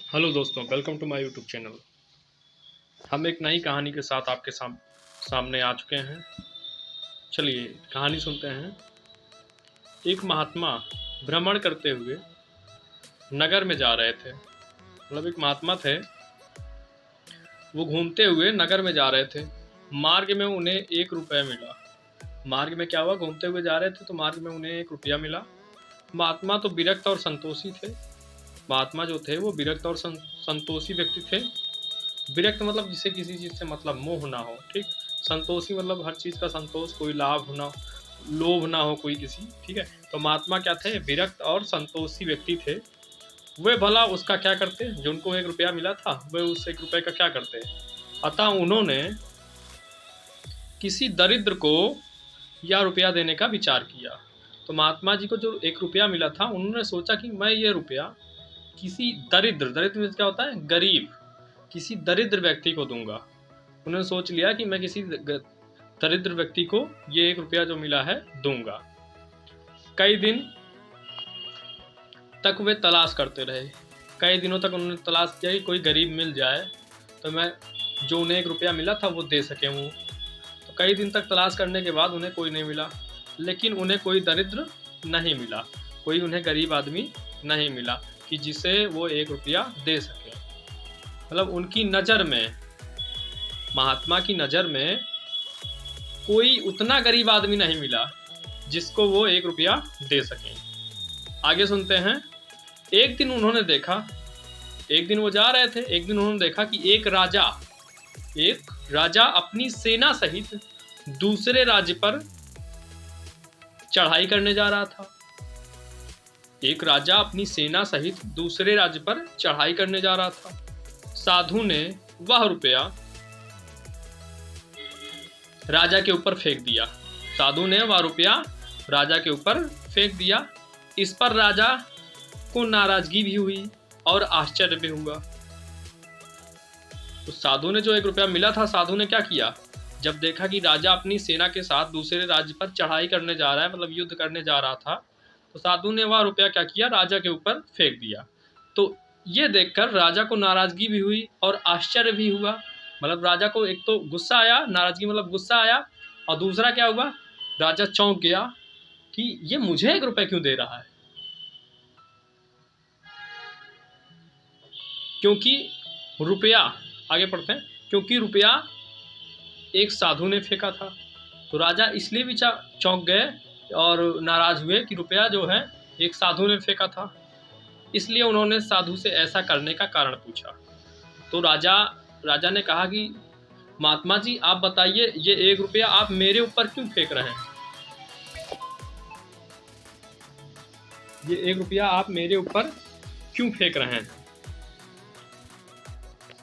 Hello दोस्तों, welcome to my YouTube channel. हम एक नई कहानी के साथ आपके सामने आ चुके हैं। चलिए कहानी सुनते हैं। एक महात्मा भ्रमण करते हुए नगर में जा रहे थे। मतलब एक महात्मा थे, वो घूमते हुए नगर में जा रहे थे। मार्ग में उन्हें 1 रुपया मिला। मार्ग में क्या हुआ, घूमते हुए जा रहे थे तो मार्ग में उन्हें 1 रुपया मिला। महात्मा तो विरक्त और संतोषी थे। महात्मा जो थे वो विरक्त और संतोषी व्यक्ति थे। विरक्त मतलब जिसे किसी चीज़ से मतलब मोह ना हो, ठीक। संतोषी मतलब हर चीज़ का संतोष, कोई लाभ ना, लोभ ना हो कोई किसी, ठीक है। तो महात्मा क्या थे, विरक्त और संतोषी व्यक्ति थे। वे भला उसका क्या करते, जो उनको 1 रुपया मिला था वे उस 1 रुपये का क्या करते। अतः उन्होंने किसी दरिद्र को यह रुपया देने का विचार किया। तो महात्मा जी को जो 1 रुपया मिला था, उन्होंने सोचा कि मैं ये रुपया किसी दरिद्र, दरिद्र में क्या होता है, गरीब, किसी दरिद्र व्यक्ति को दूंगा। उन्होंने सोच लिया कि मैं किसी दरिद्र व्यक्ति को ये 1 रुपया जो मिला है दूंगा। कई दिन तक वे तलाश करते रहे। कई दिनों तक उन्होंने तलाश किया कि कोई गरीब मिल जाए तो मैं जो उन्हें 1 रुपया मिला था वो दे सके वो। तो कई दिन तक तलाश करने के बाद उन्हें कोई नहीं मिला, लेकिन उन्हें कोई दरिद्र नहीं मिला, कोई उन्हें गरीब आदमी नहीं मिला कि जिसे वो 1 रुपया दे सके। मतलब उनकी नज़र में, महात्मा की नज़र में कोई उतना गरीब आदमी नहीं मिला जिसको वो 1 रुपया दे सके। आगे सुनते हैं। एक दिन उन्होंने देखा, एक दिन वो जा रहे थे, एक दिन उन्होंने देखा कि एक राजा अपनी सेना सहित दूसरे राज्य पर चढ़ाई करने जा रहा था। एक राजा अपनी सेना सहित दूसरे राज्य पर चढ़ाई करने जा रहा था। साधु ने वह रुपया राजा के ऊपर फेंक दिया। साधु ने वह रुपया राजा के ऊपर फेंक दिया। इस पर राजा को नाराजगी भी हुई और आश्चर्य भी हुआ। तो साधु ने जो 1 रुपया मिला था, साधु ने क्या किया, जब देखा कि राजा अपनी सेना के साथ दूसरे राज्य पर चढ़ाई करने जा रहा है, मतलब युद्ध करने जा रहा था, तो साधु ने वह रुपया क्या किया, राजा के ऊपर फेंक दिया। तो ये देखकर राजा को नाराजगी भी हुई और आश्चर्य भी हुआ। मतलब राजा को एक तो गुस्सा आया, नाराजगी मतलब गुस्सा आया, और दूसरा क्या हुआ, राजा चौंक गया कि ये मुझे 1 रुपया क्यों दे रहा है। क्योंकि रुपया, आगे पढ़ते हैं, क्योंकि रुपया एक साधु ने फेंका था। तो राजा इसलिए भी चौंक गए और नाराज हुए कि रुपया जो है एक साधु ने फेंका था। इसलिए उन्होंने साधु से ऐसा करने का कारण पूछा। तो राजा ने कहा कि महात्मा जी आप बताइए, ये 1 रुपया आप मेरे ऊपर क्यों फेंक रहे हैं, ये 1 रुपया आप मेरे ऊपर क्यों फेंक रहे हैं।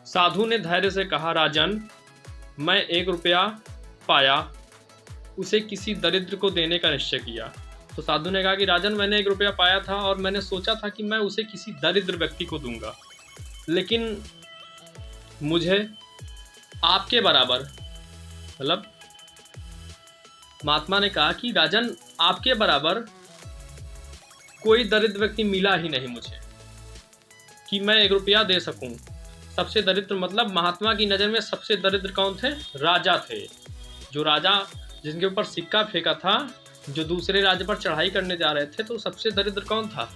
साधु ने धैर्य से कहा, राजन मैं 1 रुपया पाया, उसे किसी दरिद्र को देने का निश्चय किया। तो साधु ने कहा कि राजन मैंने 1 रुपया पाया था और मैंने सोचा था कि मैं उसे किसी दरिद्र व्यक्ति को दूंगा, लेकिन मुझे आपके बराबर, मतलब महात्मा ने कहा कि राजन आपके बराबर कोई दरिद्र व्यक्ति मिला ही नहीं मुझे कि मैं 1 रुपया दे सकूं। सबसे दरिद्र मतलब महात्मा की नज़र में सबसे दरिद्र कौन थे, राजा थे। जो राजा जिनके ऊपर सिक्का फेंका था, जो दूसरे राज्य पर चढ़ाई करने जा रहे थे, तो सबसे दरिद्र कौन था,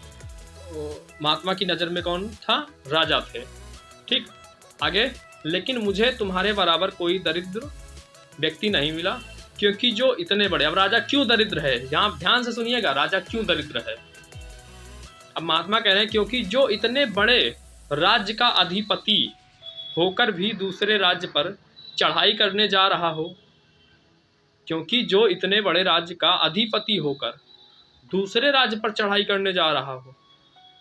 महात्मा की नज़र में कौन था, राजा थे। ठीक, आगे, लेकिन मुझे तुम्हारे बराबर कोई दरिद्र व्यक्ति नहीं मिला, क्योंकि जो इतने बड़े, अब राजा क्यों दरिद्र है, यहाँ ध्यान से सुनिएगा, राजा क्यों दरिद्र है। अब महात्मा कह रहे हैं क्योंकि जो इतने बड़े राज्य का अधिपति होकर भी दूसरे राज्य पर चढ़ाई करने जा रहा हो, क्योंकि जो इतने बड़े राज्य का अधिपति होकर दूसरे राज्य पर चढ़ाई करने जा रहा हो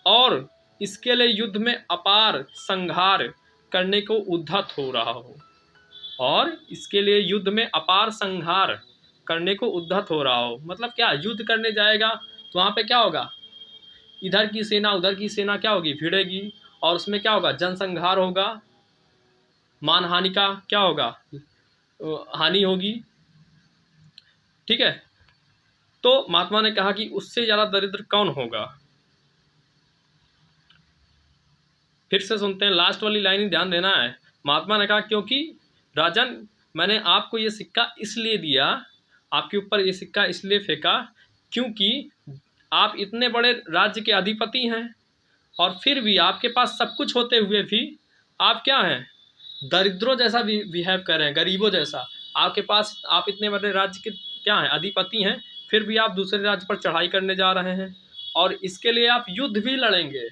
और इसके लिए युद्ध में अपार संहार करने को उद्धत हो रहा हो, और इसके लिए युद्ध में अपार संहार करने को उद्धत हो रहा हो, मतलब क्या, युद्ध करने जाएगा तो वहाँ पे क्या होगा, इधर की सेना उधर की सेना क्या होगी, भिड़ेगी, और उसमें क्या होगा, जनसंहार होगा, मानहानि का क्या होगा, हानि होगी। ठीक है, तो महात्मा ने कहा कि उससे ज़्यादा दरिद्र कौन होगा। फिर से सुनते हैं, लास्ट वाली लाइन ही ध्यान देना है। महात्मा ने कहा, क्योंकि राजन मैंने आपको ये सिक्का इसलिए दिया, आपके ऊपर ये सिक्का इसलिए फेंका क्योंकि आप इतने बड़े राज्य के अधिपति हैं और फिर भी आपके पास सब कुछ होते हुए भी आप क्या हैं, दरिद्रों जैसा भी बिहेव कर रहे हैं, गरीबों जैसा। आपके पास, आप इतने बड़े राज्य के क्या हैं, अधिपति हैं, फिर भी आप दूसरे राज्य पर चढ़ाई करने जा रहे हैं और इसके लिए आप युद्ध भी लड़ेंगे।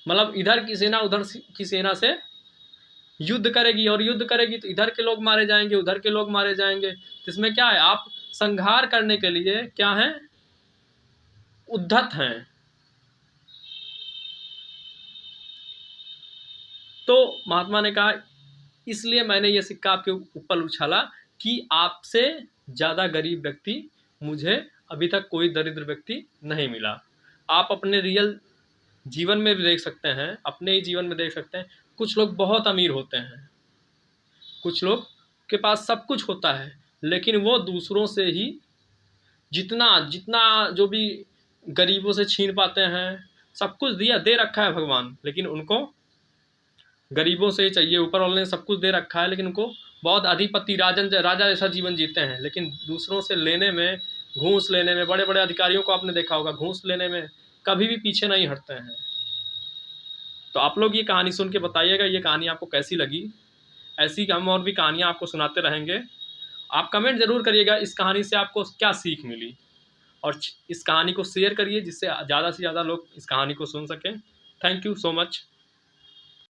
मतलब इधर की सेना उधर की सेना से युद्ध करेगी और युद्ध करेगी तो इधर के लोग मारे जाएंगे, उधर के लोग मारे जाएंगे। तो इसमें क्या है, आप संहार करने के लिए क्या हैं, उद्धत हैं। तो महात्मा ने कहा, इसलिए मैंने ये सिक्का आपके ऊपर उछाला कि आपसे ज़्यादा गरीब व्यक्ति मुझे अभी तक कोई दरिद्र व्यक्ति नहीं मिला। आप अपने रियल जीवन में भी देख सकते हैं, अपने ही जीवन में देख सकते हैं, कुछ लोग बहुत अमीर होते हैं, कुछ लोग के पास सब कुछ होता है, लेकिन वो दूसरों से ही जितना जितना जो भी गरीबों से छीन पाते हैं, सब कुछ दिया दे रखा है भगवान, लेकिन उनको गरीबों से ही चाहिए। ऊपर वाले ने सब कुछ दे रखा है, लेकिन उनको बहुत अधिपति राजा जैसा जीवन जीते हैं, लेकिन दूसरों से लेने में, घूस लेने में, बड़े बड़े अधिकारियों को आपने देखा होगा, घूस लेने में कभी भी पीछे नहीं हटते हैं। तो आप लोग ये कहानी सुन के बताइएगा ये कहानी आपको कैसी लगी। ऐसी हम और भी कहानियाँ आपको सुनाते रहेंगे। आप कमेंट ज़रूर करिएगा इस कहानी से आपको क्या सीख मिली, और इस कहानी को शेयर करिए जिससे ज़्यादा से ज़्यादा लोग इस कहानी को सुन सकें। Thank you so much.